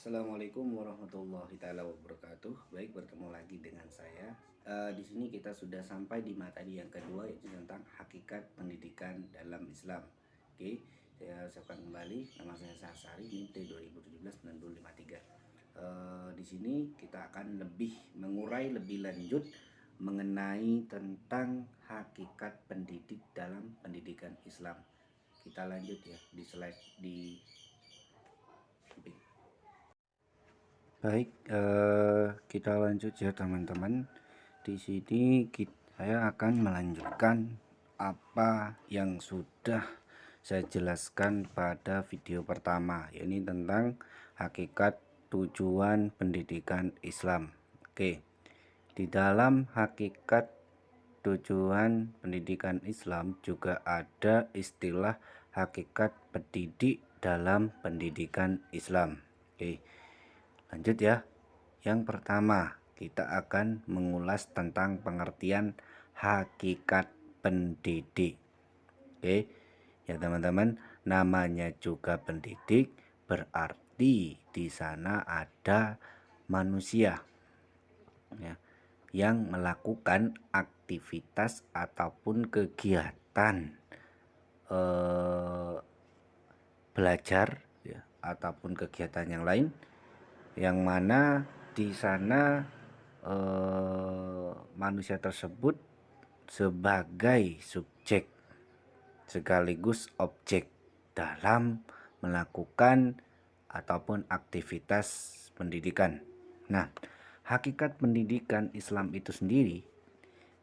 Assalamualaikum warahmatullahi taala wabarakatuh. Baik, bertemu lagi dengan saya. Di sini kita sudah sampai di materi yang kedua, yaitu tentang hakikat pendidikan dalam Islam. Oke, saya ucapkan kembali nama saya Sahsari, NIM T2017-9053. Di sini kita akan lebih mengurai lebih lanjut mengenai tentang hakikat pendidik dalam pendidikan Islam. Kita lanjut ya di slide di Baik, kita lanjut ya teman-teman. Di sini saya akan melanjutkan apa yang sudah saya jelaskan pada video pertama, yaitu tentang hakikat tujuan pendidikan Islam. Oke, di dalam hakikat tujuan pendidikan Islam juga ada istilah hakikat pendidik dalam pendidikan Islam. Oke, lanjut ya. Yang pertama, kita akan mengulas tentang pengertian hakikat pendidik. Oke, ya teman-teman, namanya juga pendidik, berarti di sana ada manusia ya, yang melakukan aktivitas ataupun kegiatan belajar ya, ataupun kegiatan yang lain, yang mana di sana manusia tersebut sebagai subjek sekaligus objek dalam melakukan ataupun aktivitas pendidikan. Nah, hakikat pendidikan Islam itu sendiri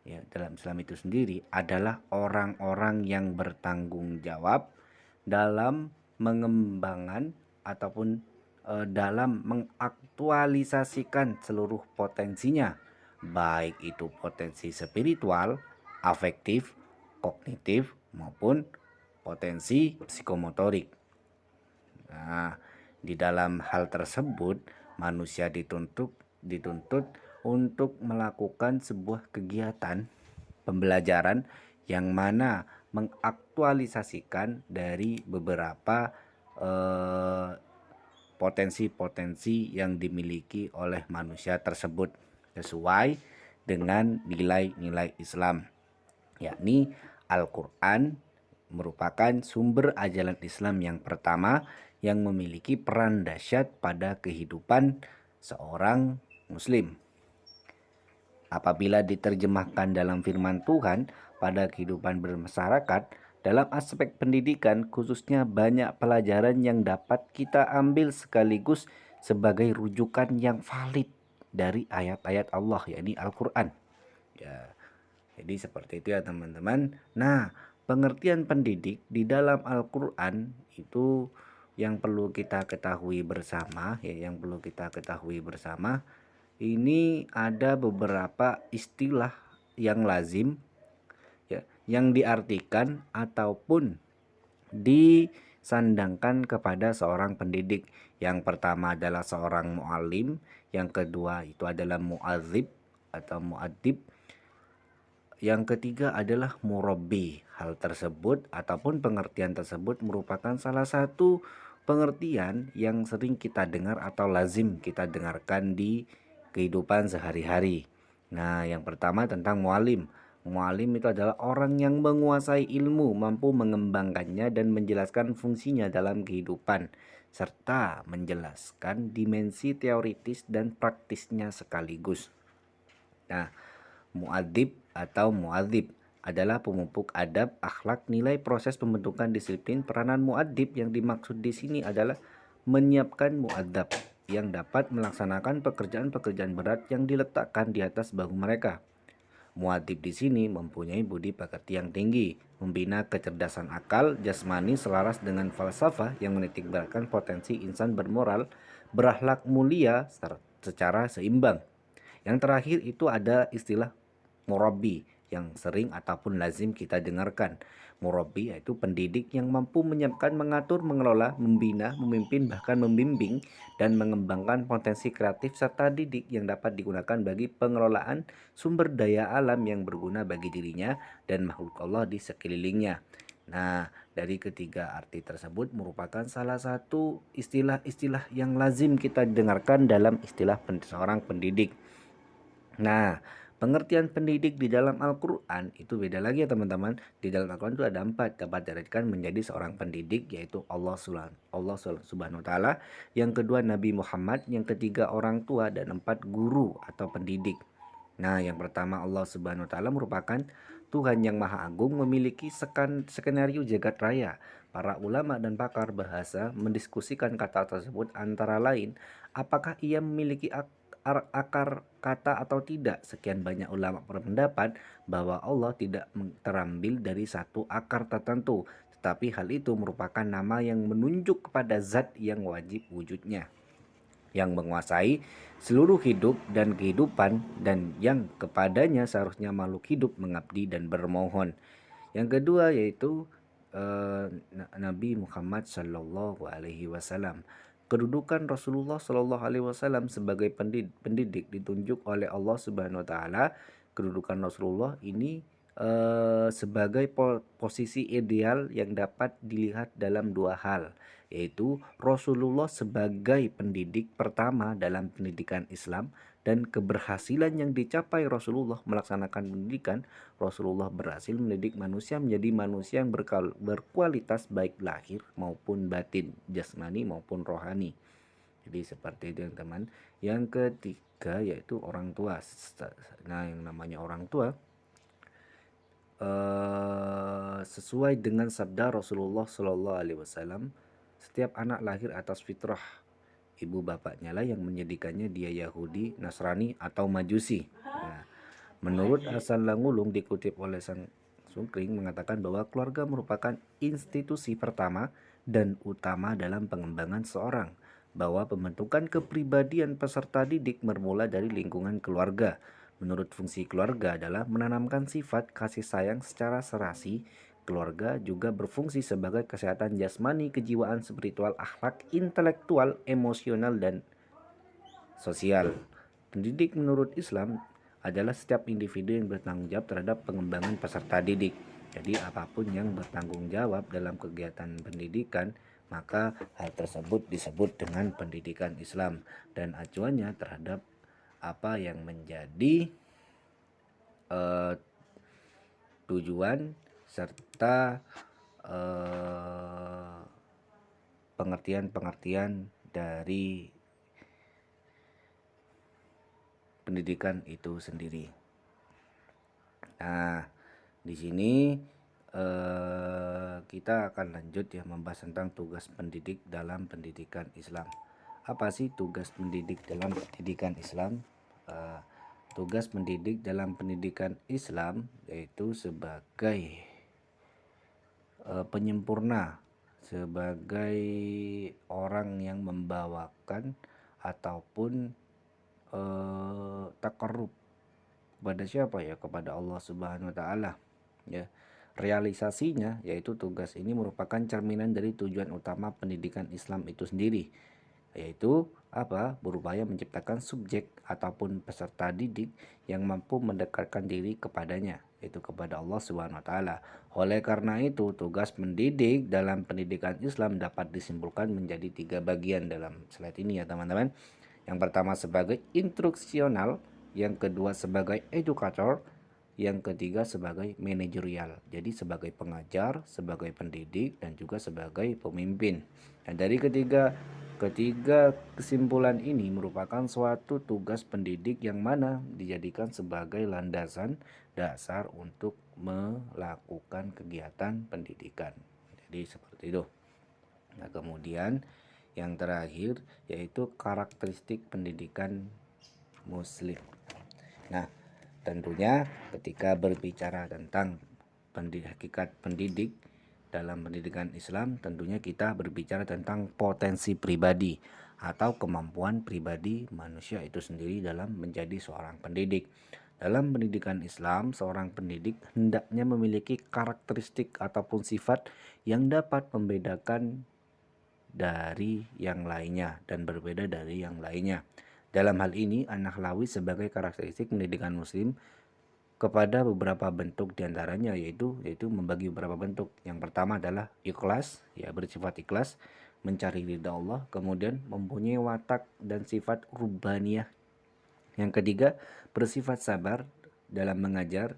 ya, dalam Islam itu sendiri adalah orang-orang yang bertanggung jawab dalam mengembangkan ataupun dalam mengaktualisasikan seluruh potensinya, baik itu potensi spiritual, afektif, kognitif maupun potensi psikomotorik. Nah, di dalam hal tersebut manusia dituntut untuk melakukan sebuah kegiatan pembelajaran yang mana mengaktualisasikan dari beberapa potensi-potensi yang dimiliki oleh manusia tersebut sesuai dengan nilai-nilai Islam, yakni Al-Quran merupakan sumber ajaran Islam yang pertama yang memiliki peran dahsyat pada kehidupan seorang muslim. Apabila diterjemahkan dalam firman Tuhan pada kehidupan bermasyarakat, dalam aspek pendidikan khususnya banyak pelajaran yang dapat kita ambil sekaligus sebagai rujukan yang valid dari ayat-ayat Allah, yakni Al-Quran. Ya, jadi seperti itu ya teman-teman. Nah, pengertian pendidik di dalam Al-Quran itu yang perlu kita ketahui bersama ya, ini ada beberapa istilah yang lazim ya, yang diartikan ataupun disandangkan kepada seorang pendidik. Yang pertama adalah seorang mu'alim, yang kedua itu adalah mu'adzib atau mu'addib, yang ketiga adalah murabbi. Hal tersebut ataupun pengertian tersebut merupakan salah satu pengertian yang sering kita dengar atau lazim kita dengarkan di kehidupan sehari-hari. Nah, yang pertama tentang mualim. Mualim itu adalah orang yang menguasai ilmu, mampu mengembangkannya dan menjelaskan fungsinya dalam kehidupan, serta menjelaskan dimensi teoritis dan praktisnya sekaligus. Nah, muadzib atau muadzib adalah pemupuk adab, akhlak, nilai, proses pembentukan disiplin. Peranan muadzib yang dimaksud di sini adalah menyiapkan muadzab yang dapat melaksanakan pekerjaan-pekerjaan berat yang diletakkan di atas bahu mereka. Muadzib di sini mempunyai budi pekerti yang tinggi, membina kecerdasan akal, jasmani selaras dengan falsafah yang menitikberatkan potensi insan bermoral, berakhlak mulia secara seimbang. Yang terakhir itu ada istilah murabbi yang sering ataupun lazim kita dengarkan. Murabbi yaitu pendidik yang mampu menyiapkan, mengatur, mengelola, membina, memimpin, bahkan membimbing dan mengembangkan potensi kreatif serta didik yang dapat digunakan bagi pengelolaan sumber daya alam yang berguna bagi dirinya dan makhluk Allah di sekelilingnya. Nah, dari ketiga arti tersebut merupakan salah satu istilah-istilah yang lazim kita dengarkan dalam istilah seorang pendidik. Nah, pengertian pendidik di dalam Al-Quran itu beda lagi ya teman-teman. Di dalam Al-Quran itu ada 4 dapat diartikan menjadi seorang pendidik, yaitu Allah Subhanahu wa Ta'ala. Yang kedua Nabi Muhammad, yang ketiga orang tua, dan 4 guru atau pendidik. Nah, yang pertama Allah Subhanahu wa Ta'ala merupakan Tuhan yang Maha Agung, memiliki skenario jagat raya. Para ulama dan pakar bahasa mendiskusikan kata tersebut, antara lain apakah ia memiliki akar kata atau tidak. Sekian banyak ulama berpendapat bahwa Allah tidak terambil dari satu akar tertentu, tetapi hal itu merupakan nama yang menunjuk kepada zat yang wajib wujudnya, yang menguasai seluruh hidup dan kehidupan, dan yang kepadanya seharusnya makhluk hidup mengabdi dan bermohon. Yang kedua yaitu Nabi Muhammad Shallallahu Alaihi Wasallam. Kedudukan Rasulullah Shallallahu Alaihi Wasallam sebagai pendidik ditunjuk oleh Allah Subhanahu Wa Taala. Kedudukan Rasulullah ini sebagai posisi ideal yang dapat dilihat dalam dua hal, yaitu Rasulullah sebagai pendidik pertama dalam pendidikan Islam, dan keberhasilan yang dicapai Rasulullah melaksanakan pendidikan. Rasulullah berhasil mendidik manusia menjadi manusia yang berkualitas baik lahir maupun batin, jasmani maupun rohani. Jadi seperti itu teman-teman. Yang ketiga yaitu orang tua. Nah, yang namanya orang tua sesuai dengan sabda Rasulullah Shallallahu Alaihi Wasallam, setiap anak lahir atas fitrah ibu bapaknya lah yang menjadikannya dia Yahudi, Nasrani atau Majusi. Nah, menurut Hasan Langulung dikutip oleh Sang Sungkring mengatakan bahwa keluarga merupakan institusi pertama dan utama dalam pengembangan seorang, bahwa pembentukan kepribadian peserta didik bermula dari lingkungan keluarga. Menurut fungsi keluarga adalah menanamkan sifat kasih sayang secara serasi. Keluarga juga berfungsi sebagai kesehatan jasmani, kejiwaan, spiritual, akhlak, intelektual, emosional, dan sosial. Pendidik menurut Islam adalah setiap individu yang bertanggung jawab terhadap pengembangan peserta didik. Jadi apapun yang bertanggung jawab dalam kegiatan pendidikan, maka hal tersebut disebut dengan pendidikan Islam, dan acuannya terhadap apa yang menjadi tujuan serta pengertian-pengertian dari pendidikan itu sendiri. Nah, di sini kita akan lanjut ya membahas tentang tugas pendidik dalam pendidikan Islam. Apa sih tugas pendidik dalam pendidikan Islam? Tugas pendidik dalam pendidikan Islam yaitu sebagai penyempurna, sebagai orang yang membawakan ataupun takarrub kepada siapa ya? Kepada Allah Subhanahu wa Ta'ala ya. Realisasinya yaitu tugas ini merupakan cerminan dari tujuan utama pendidikan Islam itu sendiri, yaitu apa? Berupaya menciptakan subjek ataupun peserta didik yang mampu mendekatkan diri kepadanya, yaitu kepada Allah Subhanahu wa Ta'ala. Oleh karena itu, tugas mendidik dalam pendidikan Islam dapat disimpulkan menjadi 3 bagian dalam slide ini ya teman-teman. Yang pertama sebagai instruksional, yang kedua sebagai edukator, yang ketiga sebagai manajerial. Jadi sebagai pengajar, sebagai pendidik, dan juga sebagai pemimpin. Dan dari ketiga kesimpulan ini merupakan suatu tugas pendidik yang mana dijadikan sebagai landasan dasar untuk melakukan kegiatan pendidikan. Jadi seperti itu. Nah, kemudian yang terakhir yaitu karakteristik pendidikan Muslim. Nah, tentunya ketika berbicara tentang hakikat pendidik dalam pendidikan Islam, tentunya kita berbicara tentang potensi pribadi atau kemampuan pribadi manusia itu sendiri dalam menjadi seorang pendidik. Dalam pendidikan Islam, seorang pendidik hendaknya memiliki karakteristik ataupun sifat yang dapat membedakan dari yang lainnya dan berbeda dari yang lainnya. Dalam hal ini, An-Nahlawi sebagai karakteristik pendidikan Muslim kepada beberapa bentuk diantaranya, yaitu membagi beberapa bentuk. Yang pertama adalah ikhlas, ya bersifat ikhlas, mencari ridha Allah, kemudian mempunyai watak dan sifat rubaniyah. Yang ketiga, bersifat sabar dalam mengajar.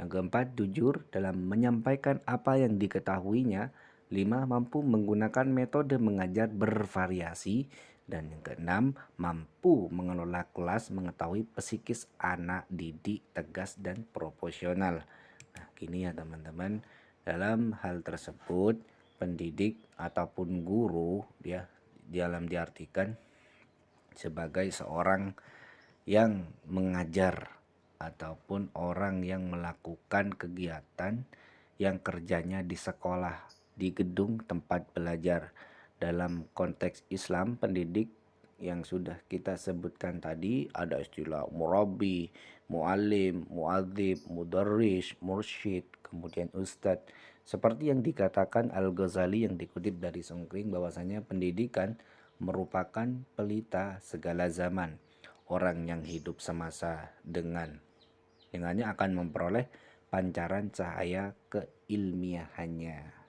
Yang keempat, jujur dalam menyampaikan apa yang diketahuinya. 5. Mampu menggunakan metode mengajar bervariasi. Dan yang keenam, mampu mengelola kelas, mengetahui psikis anak didik, tegas dan proporsional. Nah, gini ya teman-teman, dalam hal tersebut pendidik ataupun guru ya dalam diartikan sebagai seorang yang mengajar ataupun orang yang melakukan kegiatan yang kerjanya di sekolah, di gedung tempat belajar. Dalam konteks Islam, pendidik yang sudah kita sebutkan tadi ada istilah murabi, muallim, muadzib, mudarris, mursyid, kemudian ustadz. Seperti yang dikatakan Al-Ghazali yang dikutip dari Songkring bahwasanya pendidikan merupakan pelita segala zaman. Orang yang hidup semasa dengannya akan memperoleh pancaran cahaya keilmiahannya.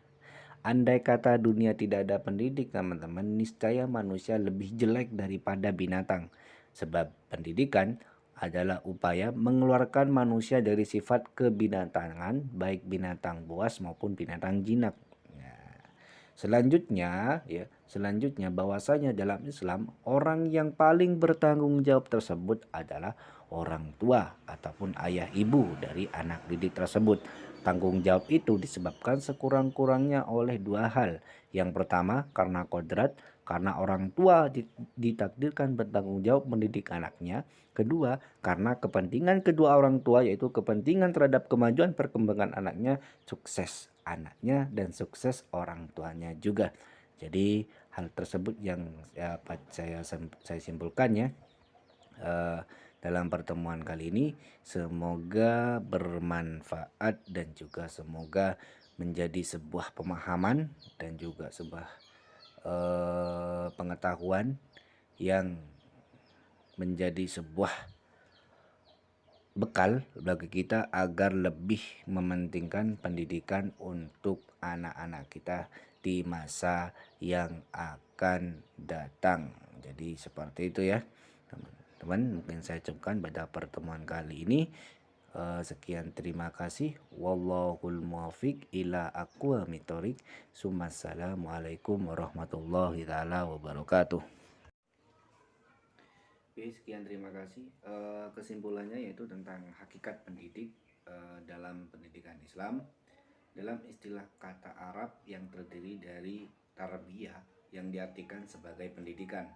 Andai kata dunia tidak ada pendidik, teman-teman, niscaya manusia lebih jelek daripada binatang. Sebab pendidikan adalah upaya mengeluarkan manusia dari sifat kebinatangan, baik binatang buas maupun binatang jinak. Selanjutnya bahwasanya dalam Islam orang yang paling bertanggung jawab tersebut adalah orang tua ataupun ayah ibu dari anak didik tersebut. Tanggung jawab itu disebabkan sekurang-kurangnya oleh dua hal. Yang pertama karena kodrat, karena orang tua ditakdirkan bertanggung jawab mendidik anaknya. Kedua, karena kepentingan kedua orang tua, yaitu kepentingan terhadap kemajuan perkembangan anaknya, sukses anaknya dan sukses orang tuanya juga. Jadi hal tersebut yang saya simpulkan ya dalam pertemuan kali ini. Semoga bermanfaat dan juga semoga menjadi sebuah pemahaman dan juga sebuah pengetahuan yang menjadi sebuah bekal bagi kita agar lebih mementingkan pendidikan untuk anak-anak kita di masa yang akan datang. Jadi seperti itu ya teman-teman, mungkin saya cukupkan pada pertemuan kali ini. Sekian, terima kasih. Wallahul muwaffiq ila aqwamit thoriq. Assalamualaikum warahmatullahi taala wabarakatuh. Oke, sekian, terima kasih. Kesimpulannya yaitu tentang hakikat pendidik dalam pendidikan Islam. Dalam istilah kata Arab yang terdiri dari tarbiyah yang diartikan sebagai pendidikan.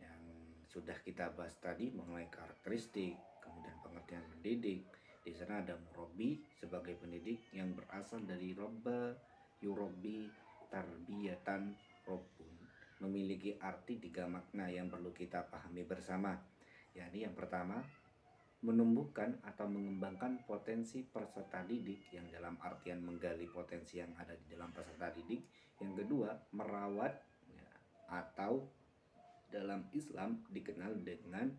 Yang sudah kita bahas tadi mengenai karakteristik, kemudian pengertian pendidik. Di sana ada murabi sebagai pendidik yang berasal dari robba, yurabbi, tarbiyatan, robbun, memiliki arti 3 makna yang perlu kita pahami bersama. Yakni yang pertama, menumbuhkan atau mengembangkan potensi peserta didik yang dalam artian menggali potensi yang ada di dalam peserta didik. Yang kedua, merawat ya, atau dalam Islam dikenal dengan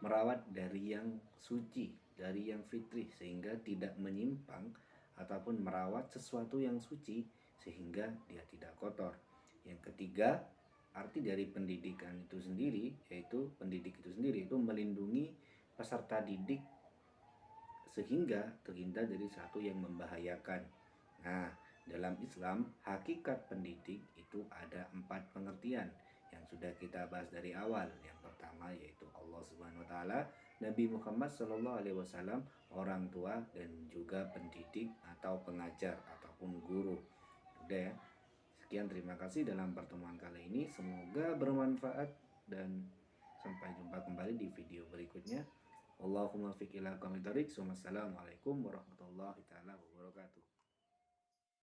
merawat dari yang suci, dari yang fitri, sehingga tidak menyimpang, ataupun merawat sesuatu yang suci sehingga dia tidak kotor. Yang ketiga, arti dari pendidikan itu sendiri, yaitu pendidik itu sendiri itu melindungi peserta didik sehingga terhindar dari sesuatu yang membahayakan. Nah, dalam Islam, hakikat pendidik itu ada 4 pengertian yang sudah kita bahas dari awal. Yang pertama yaitu Allah Subhanahu wa taala, Nabi Muhammad Shallallahu alaihi wasallam, orang tua, dan juga pendidik atau pengajar ataupun guru. Udah ya. Sekian, terima kasih dalam pertemuan kali ini. Semoga bermanfaat dan sampai jumpa kembali di video berikutnya. Allahumma fiq ila aqwamit thoriq. Wassalamualaikum warahmatullahi taala wabarakatuh.